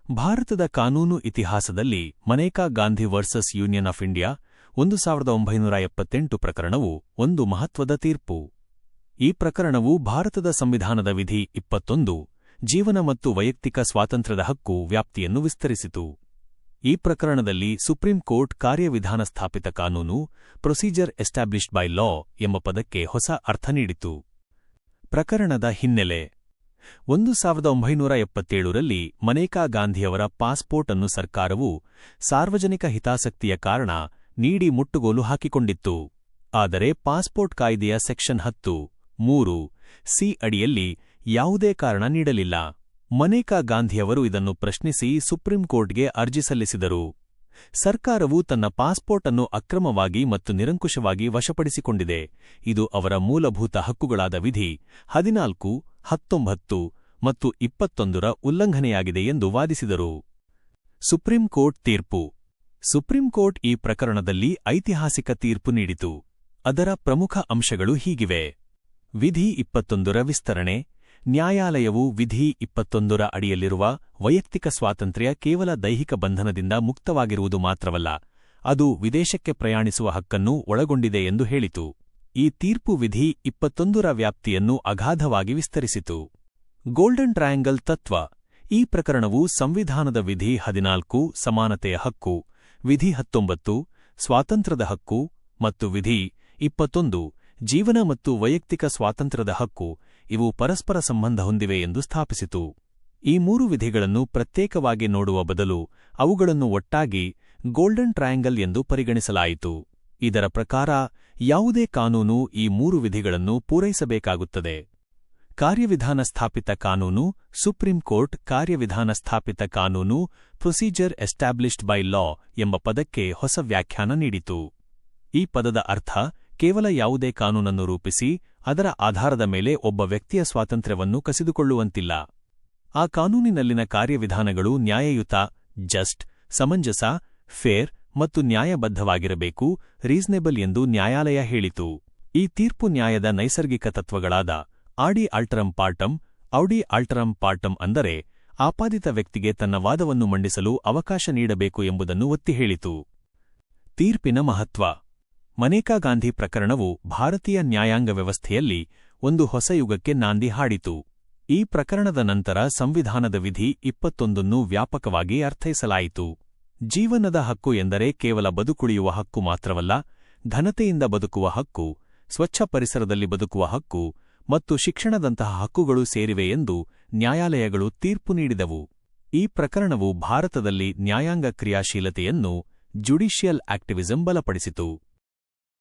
ಭಾರತದ ಕಾನೂನು ಇತಿಹಾಸದಲ್ಲಿ Maneka Gandhi versus union of India 1978 ಪ್ರಕರಣವು ಒಂದು ಮಹತ್ವದ ತೀರ್ಪು. ಈ ಪ್ರಕರಣವು ಭಾರತದ ಸಂವಿಧಾನದ ವಿಧಿ 21 ಜೀವನ ಮತ್ತು ವೈಯಕ್ತಿಕ ಸ್ವಾತಂತ್ರ್ಯದ ಹಕ್ಕು ವ್ಯಾಪ್ತಿಯನ್ನು ವಿಸ್ತರಿಸಿತು. ಈ ಪ್ರಕರಣದಲ್ಲಿ ಸುಪ್ರೀಂ ಕೋರ್ಟ್ ಕಾರ್ಯವಿಧಾನ ಸ್ಥಾಪಿತ ಕಾನೂನು ಪ್ರೊಸೀಜರ್ ಎಸ್ಟಾಬ್ಲಿಷ್ಡ್ ಬೈ ಲಾ ಎಂಬ ಪದಕ್ಕೆ ಹೊಸ ಅರ್ಥ ನೀಡಿತು. ಪ್ರಕರಣದ ಹಿನ್ನೆಲೆ 1977ರಲ್ಲಿ ಮನೇಕಾ ಗಾಂಧಿಯವರ ಪಾಸ್ಪೋರ್ಟ್ ಅನ್ನು ಸರ್ಕಾರವು ಸಾರ್ವಜನಿಕ ಹಿತಾಸಕ್ತಿಯ ಕಾರಣ ನೀಡಿ ಮುಟ್ಟುಗೋಲು ಹಾಕಿಕೊಂಡಿತ್ತು. ಆದರೆ ಪಾಸ್ಪೋರ್ಟ್ ಕಾಯ್ದೆಯ ಸೆಕ್ಷನ್ 10(3)(ಸಿ) ಅಡಿಯಲ್ಲಿ ಯಾವುದೇ ಕಾರಣ ನೀಡಲಿಲ್ಲ. ಮನೇಕಾ ಗಾಂಧಿಯವರು ಇದನ್ನು ಪ್ರಶ್ನಿಸಿ ಸುಪ್ರೀಂ ಕೋರ್ಟ್ಗೆ ಅರ್ಜಿ ಸಲ್ಲಿಸಿದರು. ಸರ್ಕಾರವು ತನ್ನ ಪಾಸ್ಪೋರ್ಟ್ ಅನ್ನು ಅಕ್ರಮವಾಗಿ ಮತ್ತು ನಿರಂಕುಶವಾಗಿ ವಶಪಡಿಸಿಕೊಂಡಿದೆ, ಇದು ಅವರ ಮೂಲಭೂತ ಹಕ್ಕುಗಳಾದ ವಿಧಿ 14, 19 ಮತ್ತು 21ರ ಉಲ್ಲಂಘನೆಯಾಗಿದೆ ಎಂದು ವಾದಿಸಿದರು. ಸುಪ್ರೀಂ ಕೋರ್ಟ್ ತೀರ್ಪು. ಸುಪ್ರೀಂ ಕೋರ್ಟ್ ಈ ಪ್ರಕರಣದಲ್ಲಿ ಐತಿಹಾಸಿಕ ತೀರ್ಪು ನೀಡಿತು. ಅದರ ಪ್ರಮುಖ ಅಂಶಗಳು ಹೀಗಿವೆ. ವಿಧಿ 21ರ ವಿಸ್ತರಣೆ. ನ್ಯಾಯಾಲಯವು ವಿಧಿ 21ರ ಅಡಿಯಲ್ಲಿರುವ ವೈಯಕ್ತಿಕ ಸ್ವಾತಂತ್ರ್ಯ ಕೇವಲ ದೈಹಿಕ ಬಂಧನದಿಂದ ಮುಕ್ತವಾಗಿರುವುದು ಮಾತ್ರವಲ್ಲ, ಅದು ವಿದೇಶಕ್ಕೆ ಪ್ರಯಾಣಿಸುವ ಹಕ್ಕನ್ನೂ ಒಳಗೊಂಡಿದೆ ಎಂದು ಹೇಳಿತು. ಈ ತೀರ್ಪು ವಿಧಿ 21ರ ವ್ಯಾಪ್ತಿಯನ್ನು ಅಗಾಧವಾಗಿ ವಿಸ್ತರಿಸಿತು. ಗೋಲ್ಡನ್ ಟ್ರಯಾಂಗಲ್ ತತ್ವ. ಈ ಪ್ರಕರಣವು ಸಂವಿಧಾನದ ವಿಧಿ 14 ಸಮಾನತೆಯ ಹಕ್ಕು, ವಿಧಿ 19 ಸ್ವಾತಂತ್ರ್ಯದ ಹಕ್ಕು ಮತ್ತು ವಿಧಿ 21 ಜೀವನ ಮತ್ತು ವೈಯಕ್ತಿಕ ಸ್ವಾತಂತ್ರ್ಯದ ಹಕ್ಕು ಇವು ಪರಸ್ಪರ ಸಂಬಂಧ ಹೊಂದಿವೆ ಎಂದು ಸ್ಥಾಪಿಸಿತು. ಈ ಮೂರು ವಿಧಿಗಳನ್ನು ಪ್ರತ್ಯೇಕವಾಗಿ ನೋಡುವ ಬದಲು ಅವುಗಳನ್ನು ಒಟ್ಟಾಗಿ ಗೋಲ್ಡನ್ ಟ್ರಯಾಂಗಲ್ ಎಂದು ಪರಿಗಣಿಸಲಾಯಿತು. ಇದರ ಪ್ರಕಾರ ಯಾವುದೇ ಕಾನೂನು ಈ ಮೂರು ವಿಧಿಗಳನ್ನು ಪೂರೈಸಬೇಕಾಗುತ್ತದೆ. ಕಾರ್ಯವಿಧಾನ ಸ್ಥಾಪಿತ ಕಾನೂನು. ಸುಪ್ರೀಂ ಕೋರ್ಟ್ ಕಾರ್ಯವಿಧಾನ ಸ್ಥಾಪಿತ ಕಾನೂನು ಪ್ರೊಸೀಜರ್ ಎಸ್ಟಾಬ್ಲಿಷ್ಡ್ ಬೈ ಲಾ ಎಂಬ ಪದಕ್ಕೆ ಹೊಸ ವ್ಯಾಖ್ಯಾನ ನೀಡಿತು. ಈ ಪದದ ಅರ್ಥ ಕೇವಲ ಯಾವುದೇ ಕಾನೂನನ್ನು ರೂಪಿಸಿ ಅದರ ಆಧಾರದ ಮೇಲೆ ಒಬ್ಬ ವ್ಯಕ್ತಿಯ ಸ್ವಾತಂತ್ರ್ಯವನ್ನು ಕಸಿದುಕೊಳ್ಳುವಂತಿಲ್ಲ. ಆ ಕಾನೂನಿನಲ್ಲಿನ ಕಾರ್ಯವಿಧಾನಗಳು ನ್ಯಾಯಯುತ, ಜಸ್ಟ್, ಸಮಂಜಸ, ಫೇರ್ ಮತ್ತು ನ್ಯಾಯಬದ್ಧವಾಗಿರಬೇಕು, ರೀಸನೇಬಲ್ ಎಂದು ನ್ಯಾಯಾಲಯ ಹೇಳಿತು. ಈ ತೀರ್ಪು ನ್ಯಾಯದ ನೈಸರ್ಗಿಕ ತತ್ವಗಳಾದ ಆಡಿ ಆಲ್ಟರಂ ಪಾರ್ಟಮ್, ಔಡಿ ಆಲ್ಟರಂ ಪಾರ್ಟಮ್ ಅಂದರೆ ಆಪಾದಿತ ವ್ಯಕ್ತಿಗೆ ತನ್ನ ವಾದವನ್ನು ಮಂಡಿಸಲು ಅವಕಾಶ ನೀಡಬೇಕು ಎಂಬುದನ್ನು ಒತ್ತಿ ಹೇಳಿತು. ತೀರ್ಪಿನ ಮಹತ್ವ. ಮನೇಕಾ ಗಾಂಧಿ ಪ್ರಕರಣವು ಭಾರತೀಯ ನ್ಯಾಯಾಂಗ ವ್ಯವಸ್ಥೆಯಲ್ಲಿ ಒಂದು ಹೊಸ ಯುಗಕ್ಕೆ ನಾಂದಿ ಹಾಡಿತು. ಈ ಪ್ರಕರಣದ ನಂತರ ಸಂವಿಧಾನದ ವಿಧಿ 21ನ್ನು ವ್ಯಾಪಕವಾಗಿ ಅರ್ಥೈಸಲಾಯಿತು. ಜೀವನದ ಹಕ್ಕು ಎಂದರೆ ಕೇವಲ ಬದುಕುಳಿಯುವ ಹಕ್ಕು ಮಾತ್ರವಲ್ಲ, ಘನತೆಯಿಂದ ಬದುಕುವ ಹಕ್ಕು, ಸ್ವಚ್ಛ ಪರಿಸರದಲ್ಲಿ ಬದುಕುವ ಹಕ್ಕು ಮತ್ತು ಶಿಕ್ಷಣದಂತಹ ಹಕ್ಕುಗಳು ಸೇರಿವೆ ಎಂದು ನ್ಯಾಯಾಲಯಗಳು ತೀರ್ಪು ನೀಡಿದವು. ಈ ಪ್ರಕರಣವು ಭಾರತದಲ್ಲಿ ನ್ಯಾಯಾಂಗ ಕ್ರಿಯಾಶೀಲತೆಯನ್ನು ಜುಡಿಷಿಯಲ್ ಆಕ್ಟಿವಿಸಂ ಬಲಪಡಿಸಿತು.